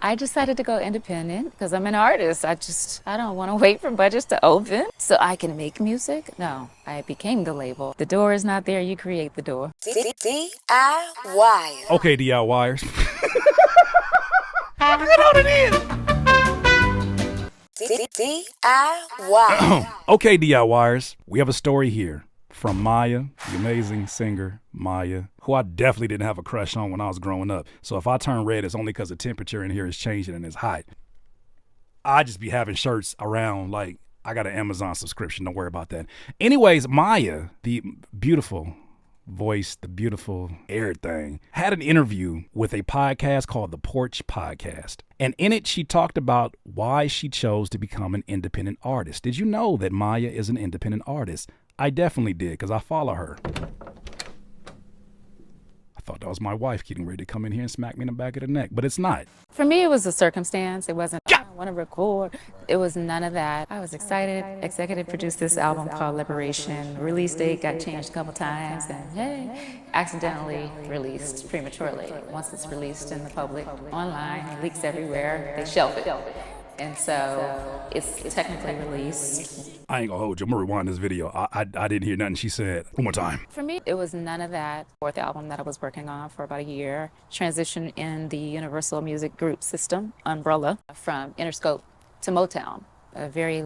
I decided to go independent because I'm an artist. I don't want to wait for budgets to open so I can make music. No, I became the label. The door is not there, you create the door. DIY. Okay, DIYers. You know what it DIY. is. Okay, DIYers. We have a story here from Maya, the amazing singer Maya, who I definitely didn't have a crush on when I was growing up. So if I turn red, it's only because the temperature in here is changing and it's hot. I just be having shirts around like I got an Amazon subscription. Don't worry about that. Anyways, Maya, the beautiful voice, the beautiful everything, had an interview with a podcast called The Porch Podcast. And in it, she talked about why she chose to become an independent artist. Did you know that Maya is an independent artist? I definitely did because I follow her. I thought that was my wife getting ready to come in here and smack me in the back of the neck, but it's not. For me, it was a circumstance. It wasn't, I want to record. It was none of that. I was excited. Executive produced this album called Liberation. Release date got changed a couple times, and hey, accidentally released prematurely. Once it's released in the public, online, it leaks everywhere, they shelf it. And so it's technically released. I ain't gonna hold you. I'm gonna rewind this video. I didn't hear nothing she said. One more time. For me, it was none of that. Fourth album that I was working on for about a year. Transition in the Universal Music Group system, umbrella, from Interscope to Motown. A very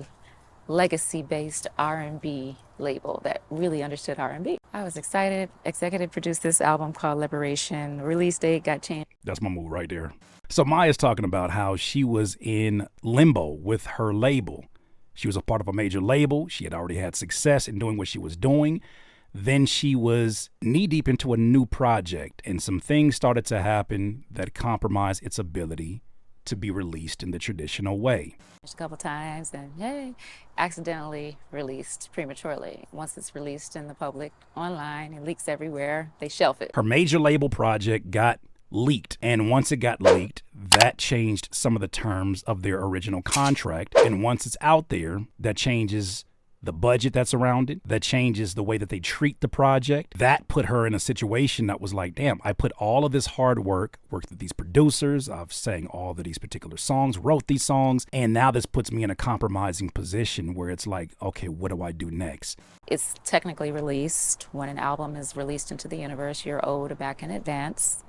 legacy-based R&B label that really understood R&B. I was excited. Executive produced this album called Liberation. Release date got changed. That's my move right there. So Maya's talking about how she was in limbo with her label. She was a part of a major label. She had already had success in doing what she was doing. Then she was knee-deep into a new project, and some things started to happen that compromised its ability to be released in the traditional way. A couple times, and hey, accidentally released prematurely. Once it's released in the public, online, it leaks everywhere, they shelf it. Her major label project got leaked, and once it got leaked, that changed some of the terms of their original contract. And once it's out there, that changes the budget that's around it, that changes the way that they treat the project. That put her in a situation that was like, damn, I put all of this hard worked with these producers, I've sang all of these particular songs, wrote these songs, and now this puts me in a compromising position where it's like, okay, what do I do next? It's technically released. When an album is released into the universe, you're owed a back in advance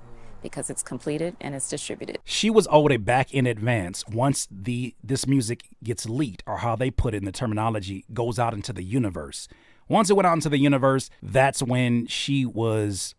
because it's completed and it's distributed. She was owed a back in advance once this music gets leaked, or how they put it in the terminology, goes out into the universe. Once it went out into the universe, that's when she was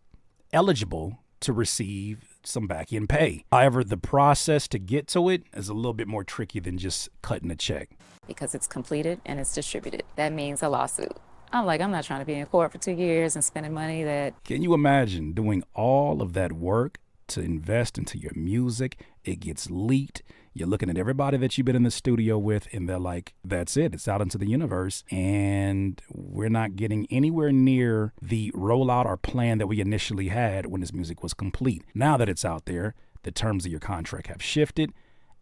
eligible to receive some back end pay. However, the process to get to it is a little bit more tricky than just cutting a check. Because it's completed and it's distributed. That means a lawsuit. I'm not trying to be in court for 2 years and spending money that... Can you imagine doing all of that work to invest into your music? It gets leaked. You're looking at everybody that you've been in the studio with, and they're like, that's it. It's out into the universe, and we're not getting anywhere near the rollout or plan that we initially had when this music was complete. Now that it's out there, the terms of your contract have shifted,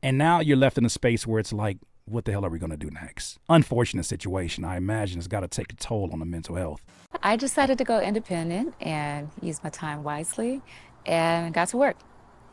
and now you're left in a space where it's like, what the hell are we going to do next? Unfortunate situation. I imagine it's got to take a toll on the mental health. I decided to go independent and use my time wisely and got to work.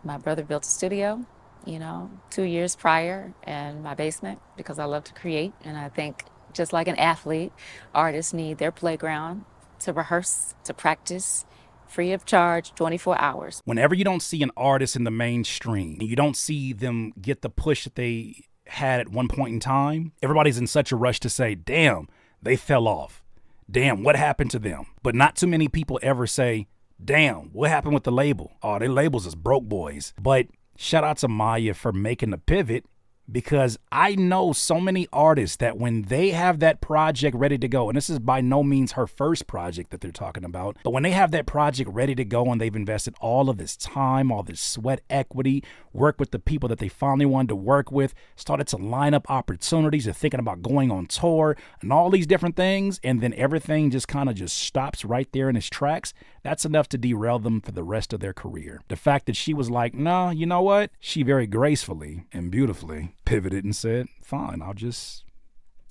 My brother built a studio, 2 years prior in my basement because I love to create. And I think just like an athlete, artists need their playground to rehearse, to practice, free of charge, 24 hours. Whenever you don't see an artist in the mainstream, you don't see them get the push that they had at one point in time, everybody's in such a rush to say, damn, they fell off. Damn, what happened to them? But not too many people ever say, damn, what happened with the label? Oh, their labels is broke boys. But shout out to Maya for making the pivot, because I know so many artists that when they have that project ready to go, and this is by no means her first project that they're talking about, but when they have that project ready to go and they've invested all of this time, all this sweat equity, work with the people that they finally wanted to work with, started to line up opportunities, they're thinking about going on tour and all these different things, and then everything just kind of just stops right there in its tracks. That's enough to derail them for the rest of their career. The fact that she was like, no, you know what? She very gracefully and beautifully pivoted and said, fine, I'll just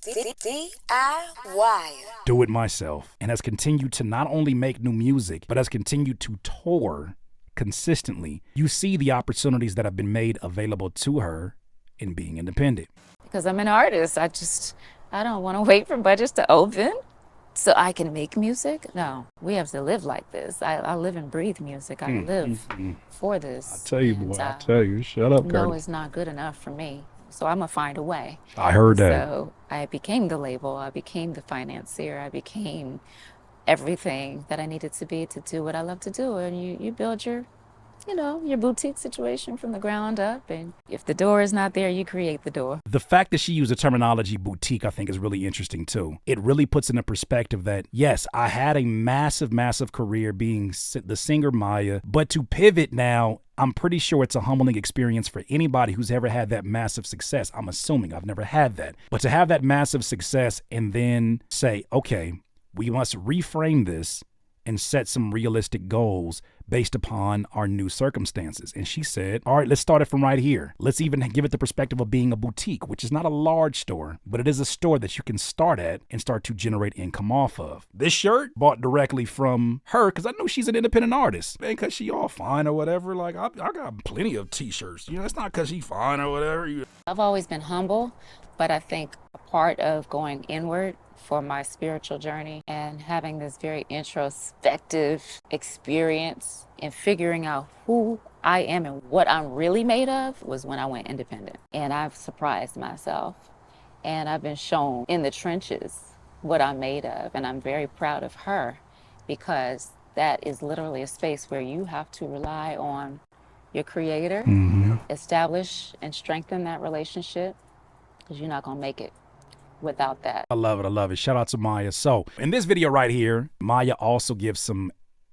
DIY. do it myself, and has continued to not only make new music, but has continued to tour consistently, you see the opportunities that have been made available to her in being independent. Because I'm an artist. I don't want to wait for budgets to open so I can make music. No, we have to live like this. I live and breathe music. I live for this. I tell you, boy, I tell you, shut up, No, Curtis. it's not good enough for me. So I'm going to find a way. I heard that. So I became the label. I became the financier. I became everything that I needed to be to do what I love to do. And you build your boutique situation from the ground up. And if the door is not there, you create the door. The fact that she used the terminology boutique, I think, is really interesting too. It really puts into perspective that, yes, I had a massive, massive career being the singer Maya, but to pivot now, I'm pretty sure it's a humbling experience for anybody who's ever had that massive success. I'm assuming I've never had that. But to have that massive success and then say, okay, we must reframe this and set some realistic goals based upon our new circumstances. And she said, all right, let's start it from right here. Let's even give it the perspective of being a boutique, which is not a large store, but it is a store that you can start at and start to generate income off of. This shirt bought directly from her because I know she's an independent artist. Man, because she all fine or whatever. Like, I got plenty of t-shirts. You know, it's not because she fine or whatever. I've always been humble, but I think a part of going inward for my spiritual journey and having this very introspective experience and figuring out who I am and what I'm really made of was when I went independent. And I've surprised myself. And I've been shown in the trenches what I'm made of. And I'm very proud of her because that is literally a space where you have to rely on your creator, establish and strengthen that relationship because you're not going to make it without that. I love it. I love it. Shout out to Maya. So in this video right here, Maya also gives some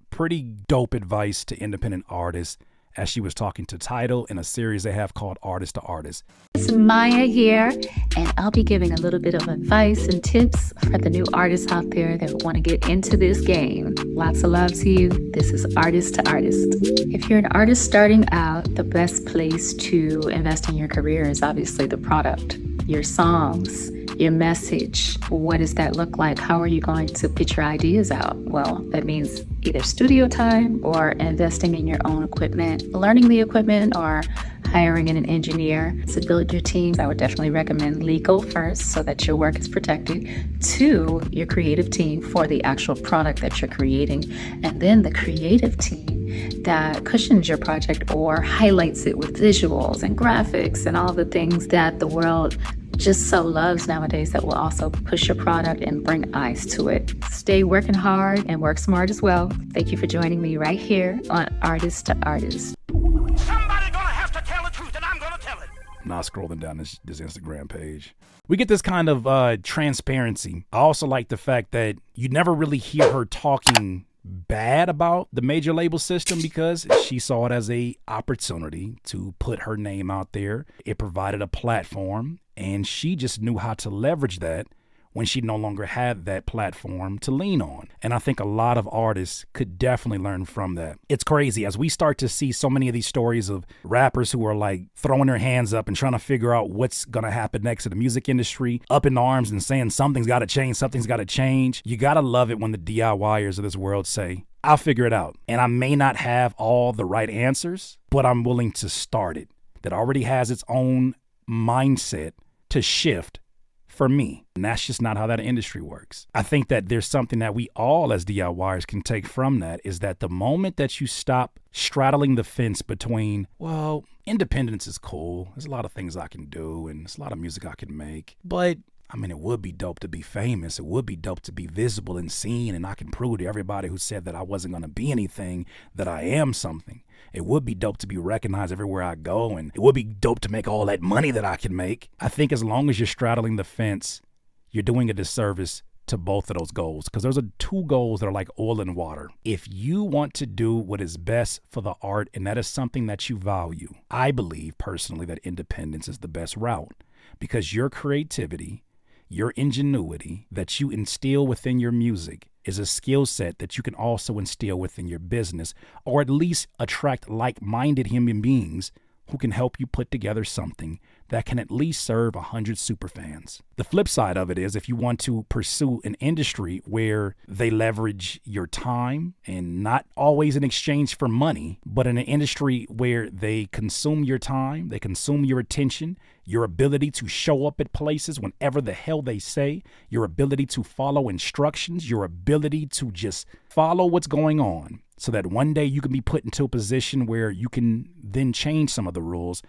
pretty dope advice to independent artists as she was talking to Tidal in a series they have called Artist to Artist. It's Maya here, and I'll be giving a little bit of advice and tips for the new artists out there that want to get into this game. Lots of love to you. This is Artist to Artist. If you're an artist starting out, the best place to invest in your career is obviously the product, your songs, your message. What does that look like? How are you going to get your ideas out? Well, that means either studio time or investing in your own equipment, learning the equipment, or hiring an engineer to build your team. I would definitely recommend legal first so that your work is protected, to your creative team for the actual product that you're creating, and then the creative team that cushions your project or highlights it with visuals and graphics and all the things that the world just so loves nowadays that will also push your product and bring eyes to it. Stay working hard and work smart as well. Thank you for joining me right here on Artist to Artist. Somebody gonna have to tell the truth, and I'm gonna tell it. Now scrolling down this Instagram page, we get this kind of transparency. I also like the fact that you never really hear her talking bad about the major label system because she saw it as a opportunity to put her name out there. It provided a platform, and she just knew how to leverage that when she no longer had that platform to lean on. And I think a lot of artists could definitely learn from that. It's crazy as we start to see so many of these stories of rappers who are like throwing their hands up and trying to figure out what's going to happen next to the music industry, up in arms and saying something's got to change, something's got to change. You got to love it when the DIYers of this world say, I'll figure it out. And I may not have all the right answers, but I'm willing to start it. That already has its own mindset to shift for me. And that's just not how that industry works. I think that there's something that we all as DIYers can take from that, is that the moment that you stop straddling the fence between, well, independence is cool, there's a lot of things I can do and there's a lot of music I can make, but I mean, it would be dope to be famous. It would be dope to be visible and seen, and I can prove to everybody who said that I wasn't going to be anything that I am something. It would be dope to be recognized everywhere I go, and it would be dope to make all that money that I can make. I think as long as you're straddling the fence, you're doing a disservice to both of those goals, because those are two goals that are like oil and water. If you want to do what is best for the art, and that is something that you value, I believe personally that independence is the best route, because your creativity, your ingenuity that you instill within your music is a skill set that you can also instill within your business, or at least attract like-minded human beings who can help you put together something that can at least serve 100 superfans. The flip side of it is if you want to pursue an industry where they leverage your time and not always in exchange for money, but in an industry where they consume your time, they consume your attention, your ability to show up at places whenever the hell they say, your ability to follow instructions, your ability to just follow what's going on so that one day you can be put into a position where you can then change some of the rules,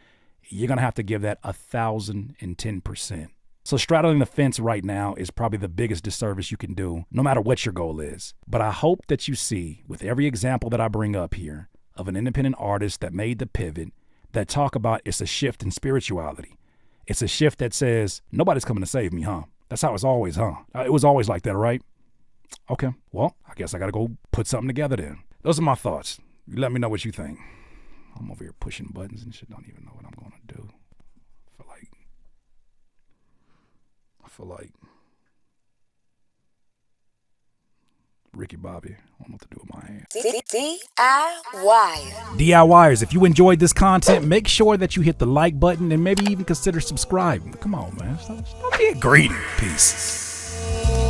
you're going to have to give that 1,010%. So straddling the fence right now is probably the biggest disservice you can do, no matter what your goal is. But I hope that you see with every example that I bring up here of an independent artist that made the pivot, that talk about it's a shift in spirituality. It's a shift that says, nobody's coming to save me, huh? That's how it's always, huh? It was always like that, right? Okay, well, I guess I got to go put something together then. Those are my thoughts. You let me know what you think. I'm over here pushing buttons and shit. Don't even know what I'm going to do. I feel like Ricky Bobby. I don't know what to do with my hands. DIY. DIYers, if you enjoyed this content, make sure that you hit the like button and maybe even consider subscribing. Come on, man. Stop being greedy. Peace.